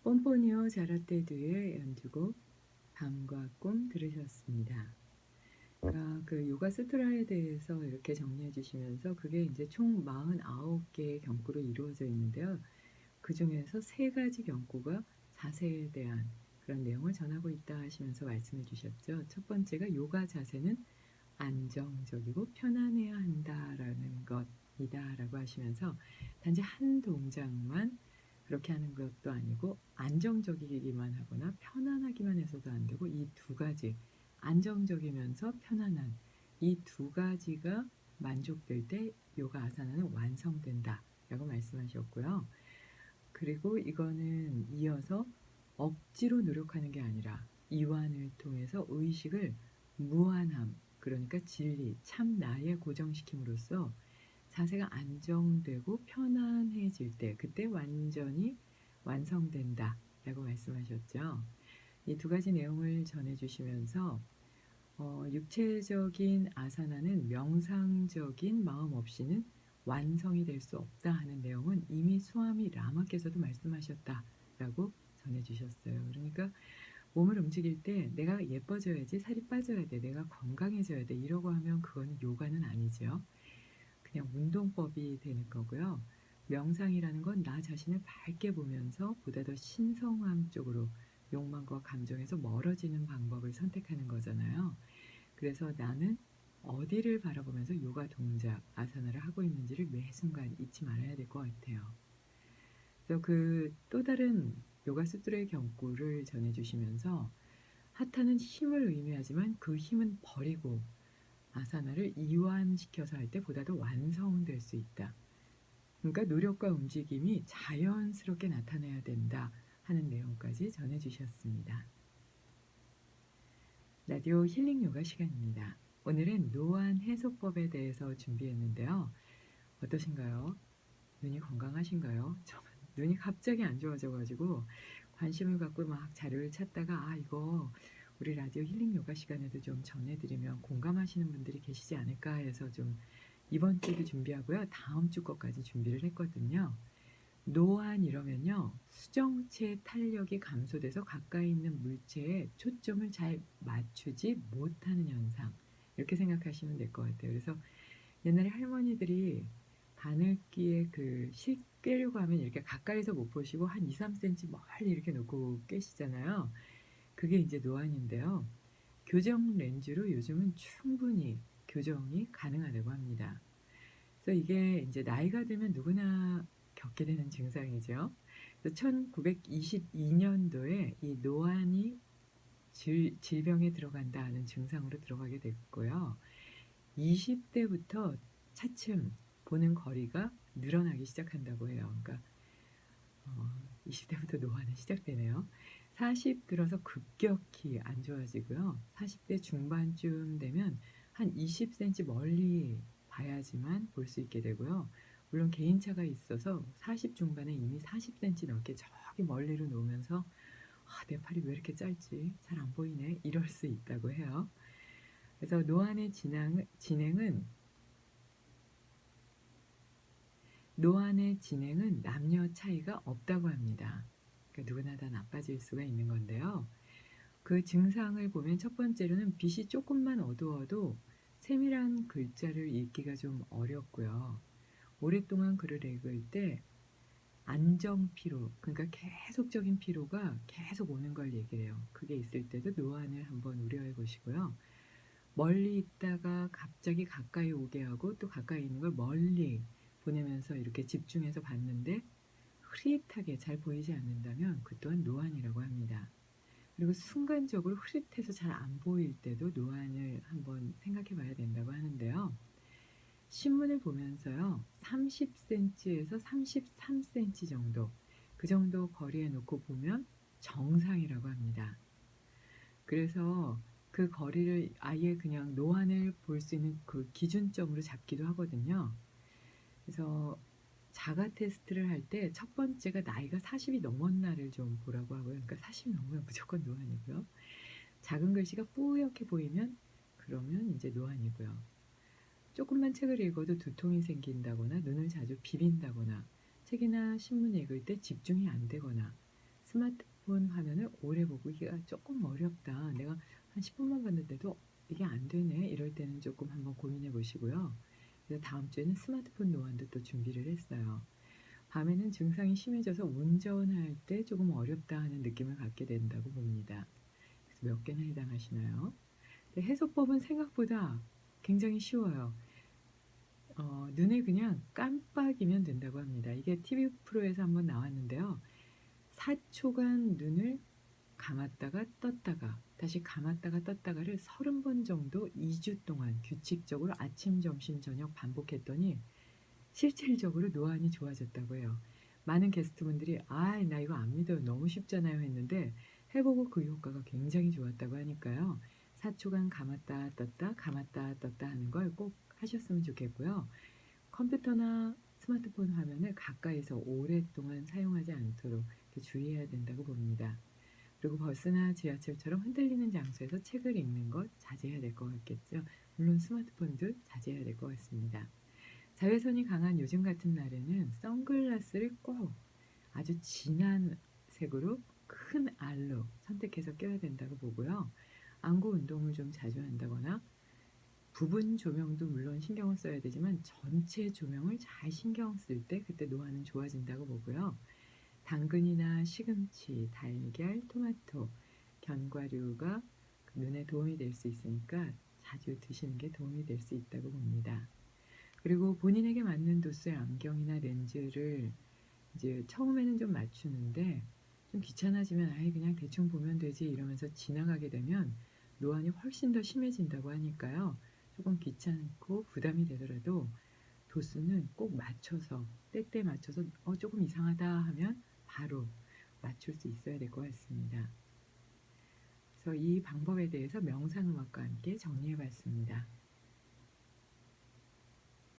뻔뻔히요 자라떼두의 연주곡 밤과 꿈 들으셨습니다. 그러니까 그 요가 수트라에 대해서 이렇게 정리해 주시면서 그게 인제 총 49 개의 경구로 이루어져 있는데요. 그중에서 3 가지 경구가 자세에 대한 그런 내용을 전하고 있다 하시면서 말씀해 주셨죠. 첫 번째가 "요가 자세는 안정적이고 편안해야 한다."라는 것이다라고 하시면서 단지 한 동작만 그렇게 하는 것도 아니고 안정적이기만 하거나 편안하기만 해서도 안 되고 이 두 가지 안정적이면서 편안한 이 두 가지가 만족될 때 요가 아사나는 완성된다라고 말씀하셨고요. 그리고 이거는 이어서 억지로 노력하는 게 아니라 이완을 통해서 의식을 무한함, 그러니까 진리, 참 나에 고정시킴으로써 자세가 안정되고 편안해질 때 그때 완전히 완성된다라고 말씀하셨죠. 이 두 가지 내용을 전해 주시면서 "육체적인 아사나는 명상적인 마음 없이는 완성이 될 수 없다." 하는 내용은 이미 수아미 라마께서도 말씀하셨다라고 전해 주셨어요. 그러니까 몸을 움직일 때 '내가 예뻐져야지. 살이 빠져야 돼. 내가 건강해져야 돼.' 이러고 하면 그거는 요가는 아니죠. 그냥 운동법이 되는 거고요. 명상이라는 건 나 자신을 밝게 보면서 보다 더 신성함 쪽으로 욕망과 감정에서 멀어지는 방법을 선택하는 거잖아요. 그래서 나는 어디를 바라보면서 요가 동작, 아사나를 하고 있는지를 매 순간 잊지 말아야 될 것 같아요. 그래서 그 또 다른 요가 수트라의 경구를 전해 주시면서 하타는 힘을 의미하지만 그 힘은 버리고 아사나를 이완시켜서 할 때 보다 더 완성될 수 있다. 그러니까 노력과 움직임이 자연스럽게 나타나야 된다 하는 내용까지 전해 주셨습니다. 라디오 힐링 요가 시간입니다. 오늘은 노안 해소법에 대해서 준비했는데요. 어떠신가요? 눈이 건강하신가요? 저는 눈이 갑자기 안 좋아져 가지고 관심을 갖고 막 자료를 찾다가 '아 이거 우리 라디오 힐링 요가 시간에도 좀 전해 드리면 공감하시는 분들이 계시지 않을까.' 해서 좀 이번 주도 준비하고요. 다음 주 것까지 준비를 했거든요. 노안 이러면요. 수정체 탄력이 감소돼서 가까이 있는 물체에 초점을 잘 맞추지 못하는 현상. 이렇게 생각하시면 될 것 같아요. 그래서 옛날에 할머니들이 바늘귀에 그 실 꿰려고 하면 이렇게 가까이서 못 보시고 한 2-3 센치 멀리 이렇게 놓고 꿰시잖아요. 그게 인제 노안인데요. 교정 렌즈로 요즘은 충분히 교정이 가능하다고 합니다. 그래서 이게 인제 나이가 들면 누구나 겪게 되는 증상이죠. 그래서 1922 년도에 이 노안이 질병에 들어간다는 증상으로 들어가게 됐고요. 20 대부터 차츰 보는 거리가 늘어나기 시작한다고 해요. 그러니까 20 대부터 노안이 시작되네요. 40 들어서 급격히 안 좋아지고요. 40대 중반쯤 되면 한 20 센티 멀리 봐야지만 볼 수 있게 되고요. 물론 개인차가 있어서 40 중반에 이미 40 센티 넘게 저기 멀리로 놓으면서 '아 내 팔이 왜 이렇게 짧지? 잘 안 보이네.' 이럴 수 있다고 해요. 그래서 노안의 진행은 남녀 차이가 없다고 합니다. 그러니까 누구나 다 나빠질 수가 있는 건데요. 그 증상을 보면 첫 번째로는 빛이 쪼끔만 어두워도 세밀한 글자를 읽기가 좀 어렵고요. 오랫동안 글을 읽을 때 안정 피로, 그러니까 계속적인 피로가 계속 오는 걸 얘기를 해요. 그게 있을 때도 노안을 한번 우려해 보시고요. 멀리 있다가 갑자기 가까이 오게 하고 또 가까이 있는 걸 멀리 보내면서 이렇게 집중해서 봤는데 흐릿하게 잘 보이지 않는다면 그 또한 노안이라고 합니다. 그리고 순간적으로 흐릿해서 잘 안 보일 때도 노안을 한번 생각해 봐야 된다고 하는데요. 신문을 보면서요. 30 센티에서 33 센티 정도, 그 정도 거리에 놓고 보면 정상이라고 합니다. 그래서 그 거리를 아예 그냥 노안을 볼 수 있는 그 기준점으로 잡기도 하거든요. 그래서 자가 테스트를 할 때 첫 번째가 나이가 40이 넘었나를 좀 보라고 하고요. 그러니까 40 넘으면 무조건 노안이고요. 작은 글씨가 뿌옇게 보이면 그러면 인제 노안이고요. 쪼끔만 책을 읽어도 두통이 생긴다거나 눈을 자주 비빈다거나 책이나 신문 읽을 때 집중이 안 되거나 스마트폰 화면을 오래 보기가 조금 어렵다. 내가 한 10 분만 봤는데도 이게 안 되네. 이럴 때는 조금 한번 고민해 보시고요. 그래서 다음 주에는 스마트폰 노안도 또 준비를 했어요. 밤에는 증상이 심해져서 운전할 때 조금 어렵다 하는 느낌을 갖게 된다고 봅니다. 그래서 몇 개나 해당하시나요? 네, 해소법은 생각보다 굉장히 쉬워요. 눈을 그냥 깜빡이면 된다고 합니다. 이게 TV 프로에서 한번 나왔는데요. 4 초간 눈을 감았다가 떴다가 다시 감았다가 떴다가를 30번 정도 2주 동안 규칙적으로 아침, 점심, 저녁 반복했더니 실질적으로 노안이 좋아졌다고 해요. 많은 게스트분들이 "아 나 이거 안 믿어요. 너무 쉽잖아요." 했는데 해 보고 그 효과가 굉장히 좋았다고 하니까요. 4 초간 감았다 떴다 감았다 떴다 하는 걸 꼭 하셨으면 좋겠고요. 컴퓨터나 스마트폰 화면을 가까이서 오랫동안 사용하지 않도록 이렇게 주의해야 된다고 봅니다. 그리고 버스나 지하철처럼 흔들리는 장소에서 책을 읽는 것 자제해야 될 것 같겠죠. 물론 스마트폰도 자제해야 될 것 같습니다. 자외선이 강한 요즘 같은 날에는 선글라스를 꼭 아주 진한 색으로 큰 알로 선택해서 껴야 된다고 보고요. 안구 운동을 좀 자주 한다거나 부분 조명도 물론 신경을 써야 되지만 전체 조명을 잘 신경 쓸 때 그때 노안은 좋아진다고 보고요. 당근이나 시금치, 달걀, 토마토, 견과류가 그 눈에 도움이 될 수 있으니까 자주 드시는 게 도움이 될 수 있다고 봅니다. 그리고 본인에게 맞는 도수의 안경이나 렌즈를 이제 처음에는 좀 맞추는데 좀 귀찮아지면 '아이 그냥 대충 보면 되지.' 이러면서 지나가게 되면 노안이 훨씬 더 심해진다고 하니까요. 조금 귀찮고 부담이 되더라도 도수는 꼭 맞춰서 때때 맞춰서 조금 이상하다.' 하면 바로 맞출 수 있어야 될 것 같습니다. 그래서 이 방법에 대해서 명상 음악과 함께 정리해 봤습니다.